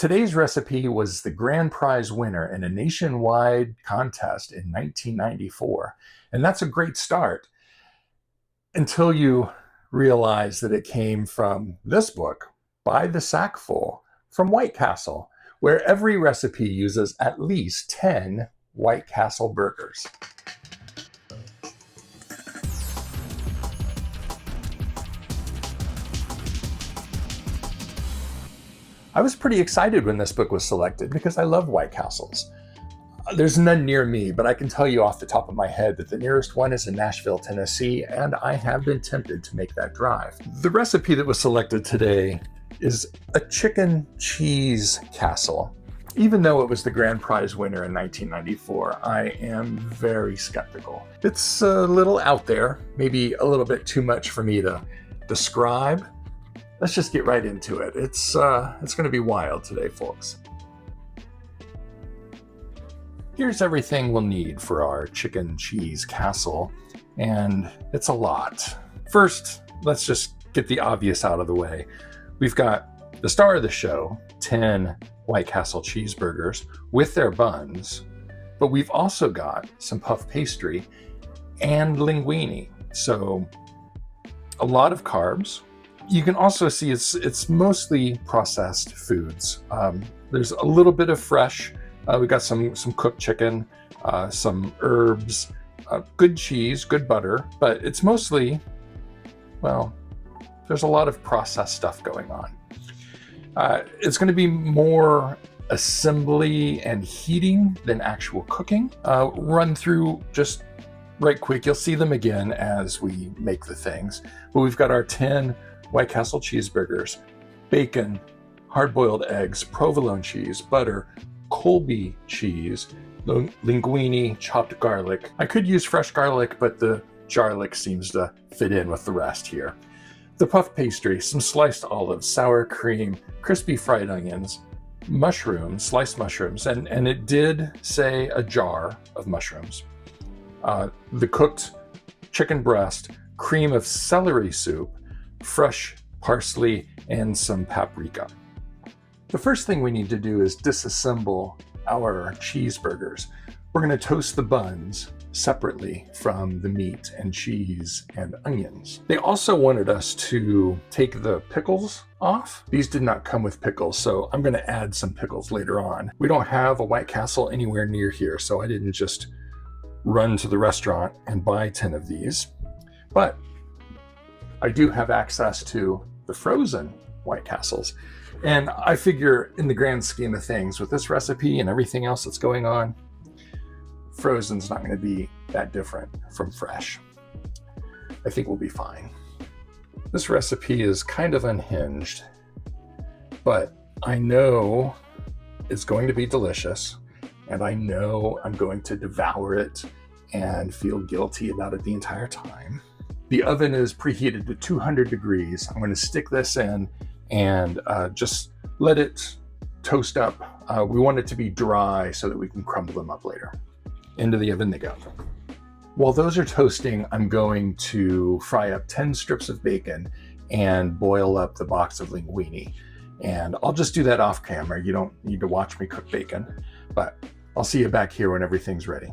Today's recipe was the grand prize winner in a nationwide contest in 1994. And that's a great start until you realize that it came from this book by the Sackful from White Castle, where every recipe uses at least 10 White Castle burgers. I was pretty excited when this book was selected because I love White Castles. There's none near me, but I can tell you off the top of my head that the nearest one is in Nashville, Tennessee, and I have been tempted to make that drive. The recipe that was selected today is a chicken cheese castle. Even though it was the grand prize winner in 1994, I am very skeptical. It's a little out there, maybe a little bit too much for me to describe. Let's just get right into it. It's going to be wild today, folks. Here's everything we'll need for our chicken cheese castle, and it's a lot. First, let's just get the obvious out of the way. We've got the star of the show, 10 White Castle cheeseburgers with their buns, but we've also got some puff pastry and linguine. So a lot of carbs. You can also see it's mostly processed foods. There's a little bit of fresh. We've got some cooked chicken, some herbs, good cheese, good butter, but it's mostly, well, there's a lot of processed stuff going on. It's going to be more assembly and heating than actual cooking. Run through just right quick. You'll see them again as we make the things. But we've got our 10 White Castle cheeseburgers, bacon, hard-boiled eggs, provolone cheese, butter, Colby cheese, linguine, chopped garlic. I could use fresh garlic, but the garlic seems to fit in with the rest here. The puff pastry, some sliced olives, sour cream, crispy fried onions, mushrooms, sliced mushrooms, and it did say a jar of mushrooms. The cooked chicken breast, cream of celery soup, fresh parsley, and some paprika. The first thing we need to do is disassemble our cheeseburgers. We're going to toast the buns separately from the meat and cheese and onions. They also wanted us to take the pickles off. These did not come with pickles, so I'm going to add some pickles later on. We don't have a White Castle anywhere near here, so I didn't just run to the restaurant and buy 10 of these. But I do have access to the frozen White Castles. And I figure in the grand scheme of things, with this recipe and everything else that's going on, frozen's not going to be that different from fresh. I think we'll be fine. This recipe is kind of unhinged, but I know it's going to be delicious, and I know I'm going to devour it and feel guilty about it the entire time. The oven is preheated to 200 degrees. I'm going to stick this in and just let it toast up. We want it to be dry so that we can crumble them up later. Into the oven they go. While those are toasting, I'm going to fry up 10 strips of bacon and boil up the box of linguine. And I'll just do that off camera. You don't need to watch me cook bacon, but I'll see you back here when everything's ready.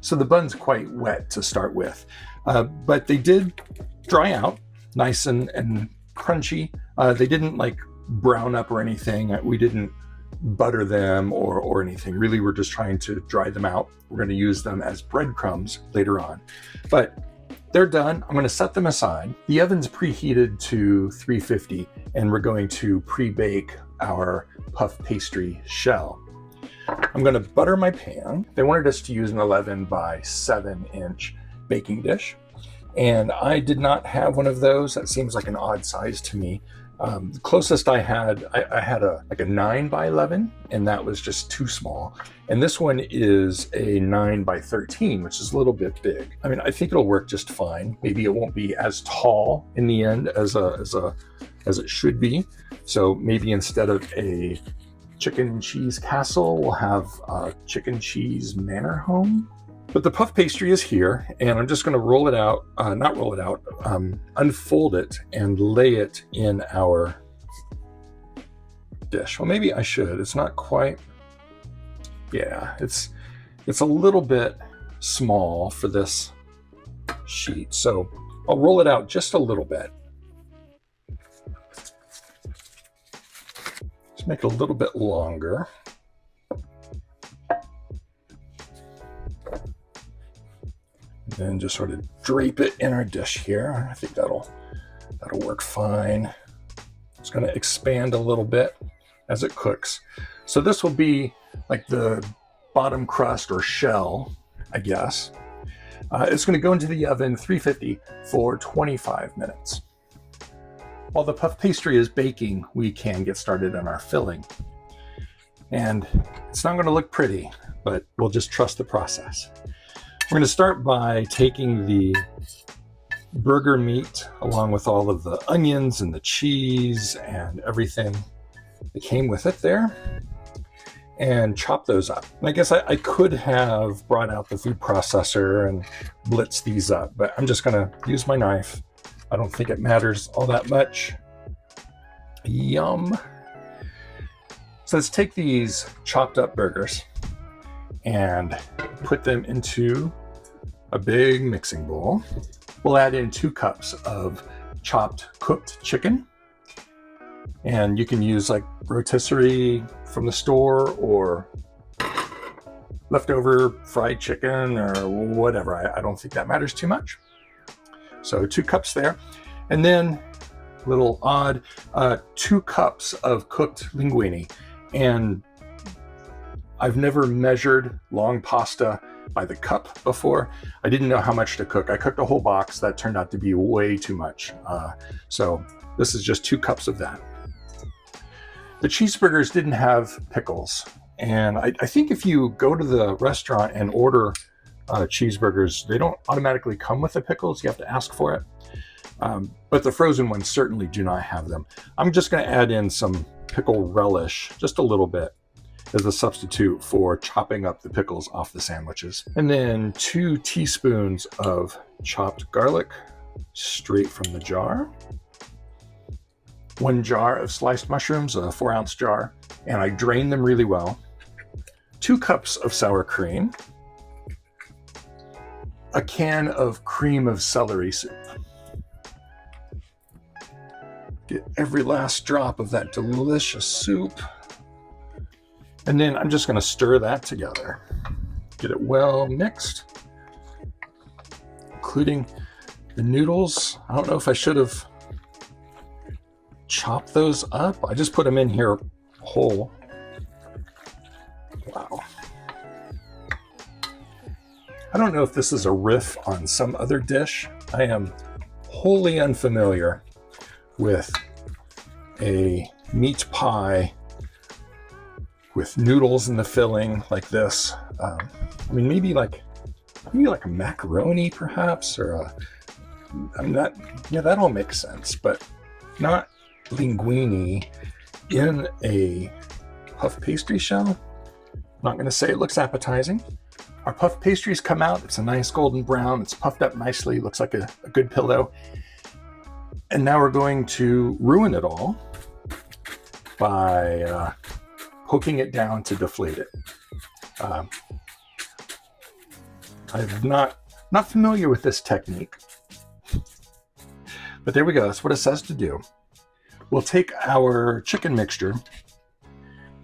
So the bun's quite wet to start with, but they did dry out nice and crunchy. They didn't like brown up or anything. We didn't butter them or anything. Really, we're just trying to dry them out. We're going to use them as breadcrumbs later on. But they're done. I'm going to set them aside. The oven's preheated to 350, and we're going to pre-bake our puff pastry shell. I'm going to butter my pan. They wanted us to use an 11 by 7 inch baking dish, and I did not have one of those. That seems like an odd size to me. The closest I had a 9 by 11, and that was just too small. And this one is a 9 by 13, which is a little bit big. I mean, I think it'll work just fine. Maybe it won't be as tall in the end as it should be. So maybe instead of a chicken cheese castle, we'll have a chicken cheese manor home. But the puff pastry is here, and I'm just going to roll it out, unfold it and lay it in our dish. Well, maybe I should. It's not quite. Yeah, it's a little bit small for this sheet. So I'll roll it out just a little bit. Just make it a little bit longer. And then just sort of drape it in our dish here. I think that'll work fine. It's going to expand a little bit as it cooks. So this will be like the bottom crust or shell, I guess. It's going to go into the oven 350 for 25 minutes. While the puff pastry is baking, we can get started on our filling. And it's not going to look pretty, but we'll just trust the process. We're going to start by taking the burger meat along with all of the onions and the cheese and everything that came with it there and chop those up. And I guess I could have brought out the food processor and blitzed these up, but I'm just going to use my knife. I don't think it matters all that much. Yum. So let's take these chopped up burgers and put them into a big mixing bowl. We'll add in 2 cups of chopped cooked chicken. And you can use like rotisserie from the store or leftover fried chicken or whatever. I don't think that matters too much. So 2 cups there. And then, a little odd, 2 cups of cooked linguine. And I've never measured long pasta by the cup before. I didn't know how much to cook. I cooked a whole box. That turned out to be way too much. So this is just 2 cups of that. The cheeseburgers didn't have pickles. And I think if you go to the restaurant and order cheeseburgers, they don't automatically come with the pickles. You have to ask for it. But the frozen ones certainly do not have them. I'm just going to add in some pickle relish, just a little bit, as a substitute for chopping up the pickles off the sandwiches. And then 2 teaspoons of chopped garlic straight from the jar. 1 jar of sliced mushrooms, a 4-ounce jar, and I drain them really well. 2 cups of sour cream. A can of cream of celery soup. Get every last drop of that delicious soup. And then I'm just going to stir that together. Get it well mixed, including the noodles. I don't know if I should have chopped those up. I just put them in here whole. Wow. I don't know if this is a riff on some other dish. I am wholly unfamiliar with a meat pie with noodles in the filling like this. I mean, maybe like a macaroni perhaps, or that all makes sense, but not linguine in a puff pastry shell. I'm not going to say it looks appetizing. Our puff pastries come out. It's a nice golden brown. It's puffed up nicely. Looks like a good pillow. And now we're going to ruin it all by poking it down to deflate it. I'm not familiar with this technique, but there we go. That's what it says to do. We'll take our chicken mixture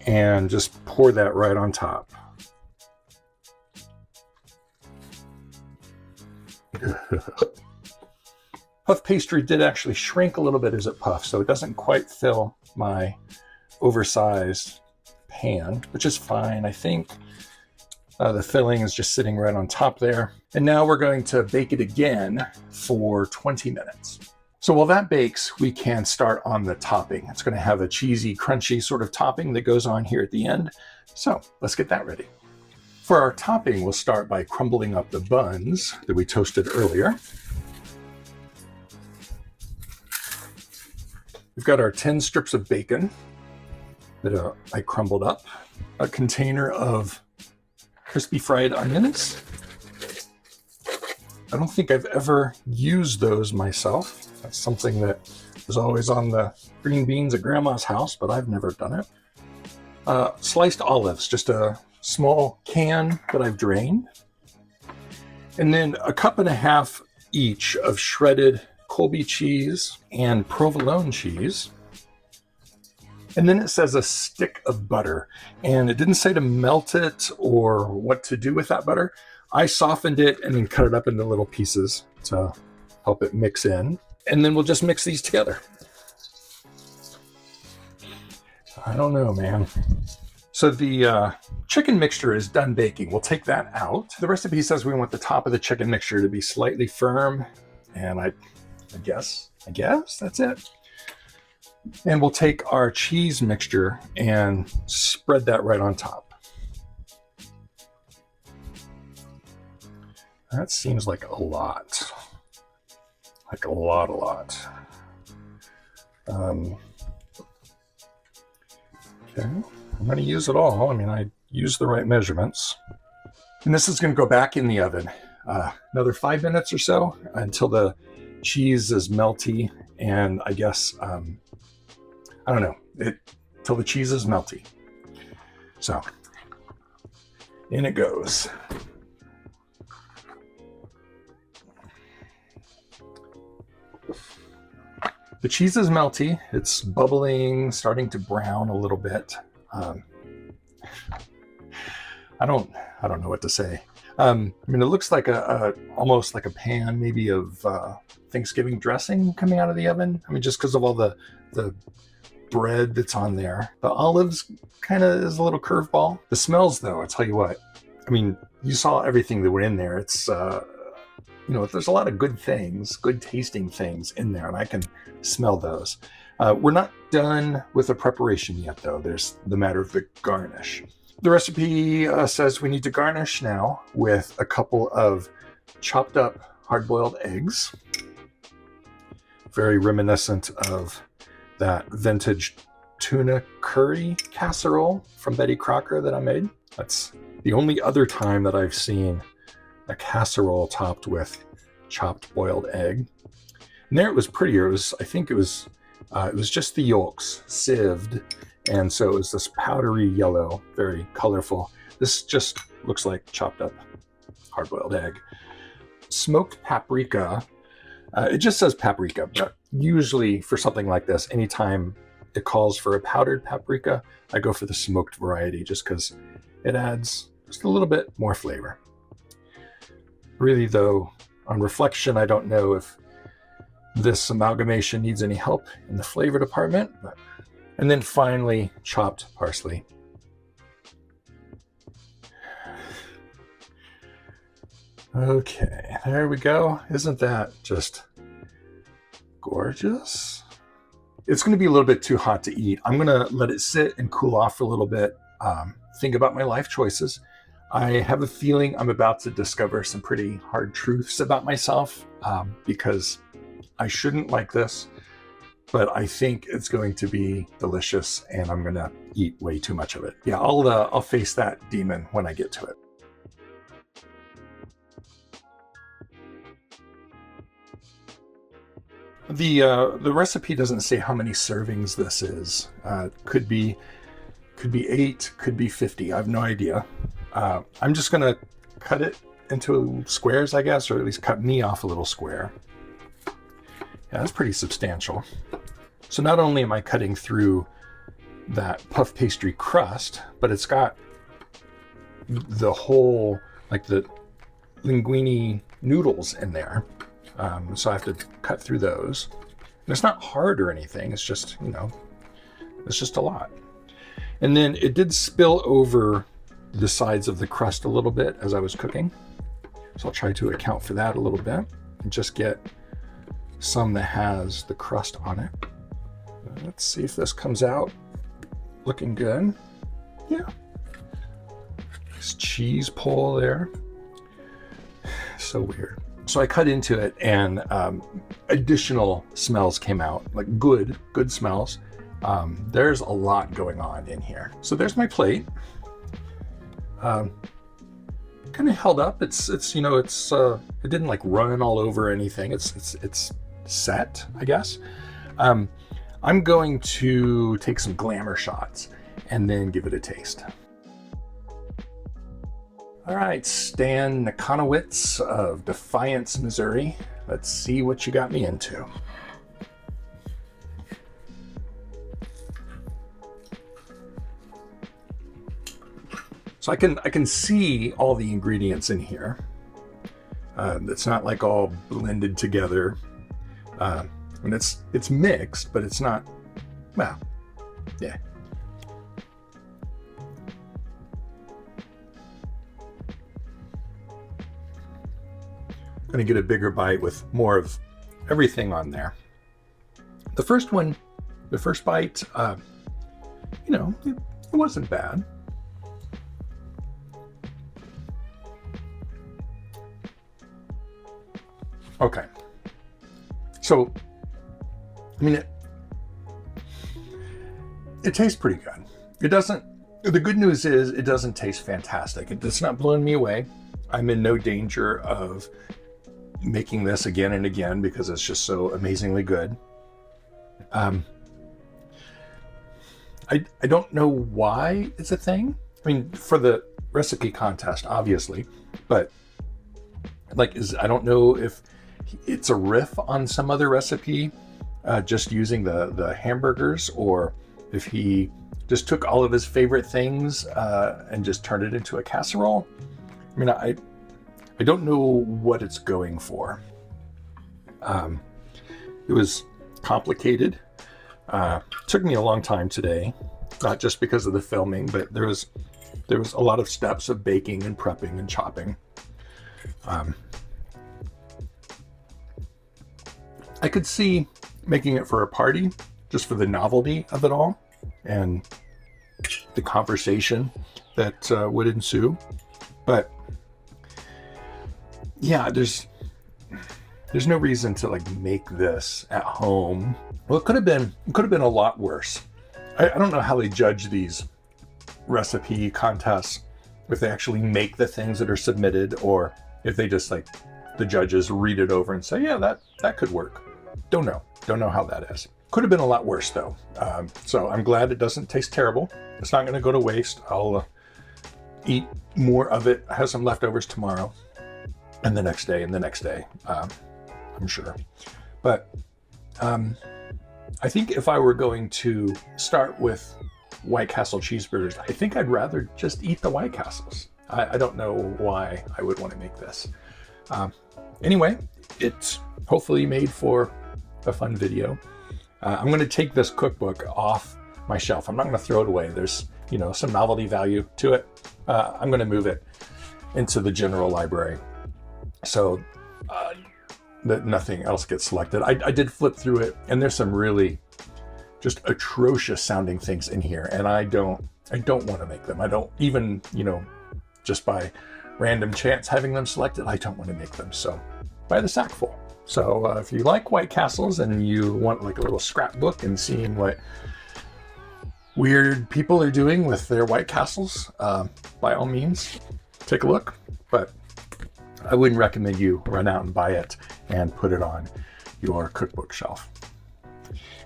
and just pour that right on top. Puff pastry did actually shrink a little bit as it puffs, so it doesn't quite fill my oversized pan, which is fine. I think the filling is just sitting right on top there. And now we're going to bake it again for 20 minutes. So while that bakes, we can start on the topping. It's going to have a cheesy, crunchy sort of topping that goes on here at the end. So let's get that ready. For our topping, we'll start by crumbling up the buns that we toasted earlier. We've got our 10 strips of bacon that I crumbled up, a container of crispy fried onions. I don't think I've ever used those myself. That's something that is always on the green beans at Grandma's house, but I've never done it. Sliced olives, just a small can that I've drained. And then a cup and a half each of shredded Colby cheese and provolone cheese. And then it says a stick of butter. And it didn't say to melt it or what to do with that butter. I softened it and then cut it up into little pieces to help it mix in. And then we'll just mix these together. I don't know, man. So the chicken mixture is done baking. We'll take that out. The recipe says we want the top of the chicken mixture to be slightly firm. And I guess that's it. And we'll take our cheese mixture and spread that right on top. That seems like a lot. Like a lot. Okay, I'm going to use it all. I mean, I used the right measurements. And this is going to go back in the oven another 5 minutes or so until the cheese is melty. And I guess, I don't know, till the cheese is melty. So, in it goes. The cheese is melty. It's bubbling, starting to brown a little bit. I don't know what to say. I mean, it looks like almost like a pan, maybe of Thanksgiving dressing coming out of the oven. I mean, just because of all the bread that's on there. The olives kind of is a little curveball. The smells, though, I tell you what. I mean, you saw everything that were in there. It's there's a lot of good things, good tasting things in there, and I can smell those. We're not done with the preparation yet, though. There's the matter of the garnish. The recipe says we need to garnish now with a couple of chopped up hard-boiled eggs. Very reminiscent of that vintage tuna curry casserole from Betty Crocker that I made. That's the only other time that I've seen a casserole topped with chopped boiled egg. And there it was prettier. I think it was just the yolks sieved, and so it was this powdery yellow, very colorful. This just looks like chopped up hard-boiled egg. Smoked paprika. It just says paprika, but usually for something like this, anytime it calls for a powdered paprika, I go for the smoked variety just because it adds just a little bit more flavor. Really, though, on reflection, I don't know if this amalgamation needs any help in the flavor department. And then finally, chopped parsley. Okay, there we go. Isn't that just gorgeous? It's going to be a little bit too hot to eat. I'm going to let it sit and cool off for a little bit. Think about my life choices. I have a feeling I'm about to discover some pretty hard truths about myself because I shouldn't like this, but I think it's going to be delicious and I'm going to eat way too much of it. Yeah, I'll face that demon when I get to it. The recipe doesn't say how many servings this is. Could be 8, could be 50. I have no idea. I'm just going to cut it into squares, I guess, or at least cut me off a little square. Yeah, that's pretty substantial. So not only am I cutting through that puff pastry crust, but it's got the whole, like the linguine noodles in there. So I have to cut through those. And it's not hard or anything. It's just, it's just a lot. And then it did spill over the sides of the crust a little bit as I was cooking. So I'll try to account for that a little bit and just get some that has the crust on it. Let's see if this comes out looking good. Yeah. Nice cheese pull there. So weird. So I cut into it and additional smells came out, like good smells. There's a lot going on in here. So there's my plate. Kind of held up. It didn't like run all over anything. It's set, I guess. I'm going to take some glamour shots and then give it a taste. All right, Stan Nakonowitz of Defiance, Missouri. Let's see what you got me into. So I can see all the ingredients in here. It's not like all blended together. And it's mixed, but it's not, well, yeah. Gonna get a bigger bite with more of everything on there. The first bite, you know, it wasn't bad. Okay. So, I mean, it tastes pretty good. It doesn't, the good news is it doesn't taste fantastic. It's not blowing me away. I'm in no danger of making this again and again because it's just so amazingly good. I don't know why it's a thing. I mean, for the recipe contest, obviously, but like, I don't know if it's a riff on some other recipe, just using the hamburgers, or if he just took all of his favorite things and just turned it into a casserole. I mean, I don't know what it's going for. It was complicated. Took me a long time today, not just because of the filming, but there was a lot of steps of baking and prepping and chopping. I could see making it for a party, just for the novelty of it all and the conversation that would ensue. But yeah, there's no reason to like make this at home. Well, it could have been a lot worse. I don't know how they judge these recipe contests, if they actually make the things that are submitted, or if they just like the judges read it over and say, yeah, that could work. Don't know how that is. Could have been a lot worse though. So I'm glad it doesn't taste terrible. It's not going to go to waste. I'll eat more of it. I have some leftovers tomorrow and the next day, I'm sure. But I think if I were going to start with White Castle cheeseburgers, I think I'd rather just eat the White Castles. I don't know why I would want to make this. Anyway, it's hopefully made for a fun video. I'm going to take this cookbook off my shelf. I'm not going to throw it away. There's, you know, some novelty value to it. I'm going to move it into the general library so that nothing else gets selected. I did flip through it, and there's some really just atrocious sounding things in here, and I don't want to make them. I don't even, you know, just by random chance having them selected, I don't want to make them. So buy the Sackful. So if you like White Castles and you want like a little scrapbook and seeing what weird people are doing with their White Castles, by all means, take a look. But I wouldn't recommend you run out and buy it and put it on your cookbook shelf.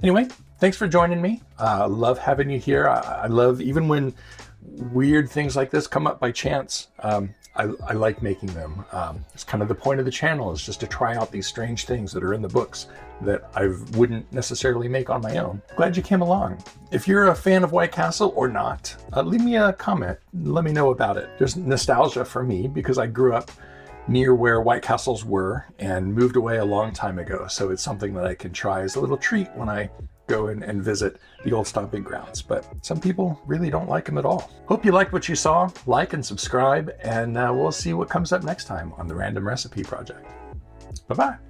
Anyway, thanks for joining me. I love having you here. I love, even when weird things like this come up by chance, I like making them. It's kind of the point of the channel, is just to try out these strange things that are in the books that I wouldn't necessarily make on my own. Glad you came along. If you're a fan of White Castle or not, leave me a comment. Let me know about it. There's nostalgia for me because I grew up near where White Castles were and moved away a long time ago. So it's something that I can try as a little treat when I go in and visit the old stomping grounds, but some people really don't like them at all. Hope you liked what you saw. Like and subscribe, and we'll see what comes up next time on the Random Recipe Project. Bye-bye.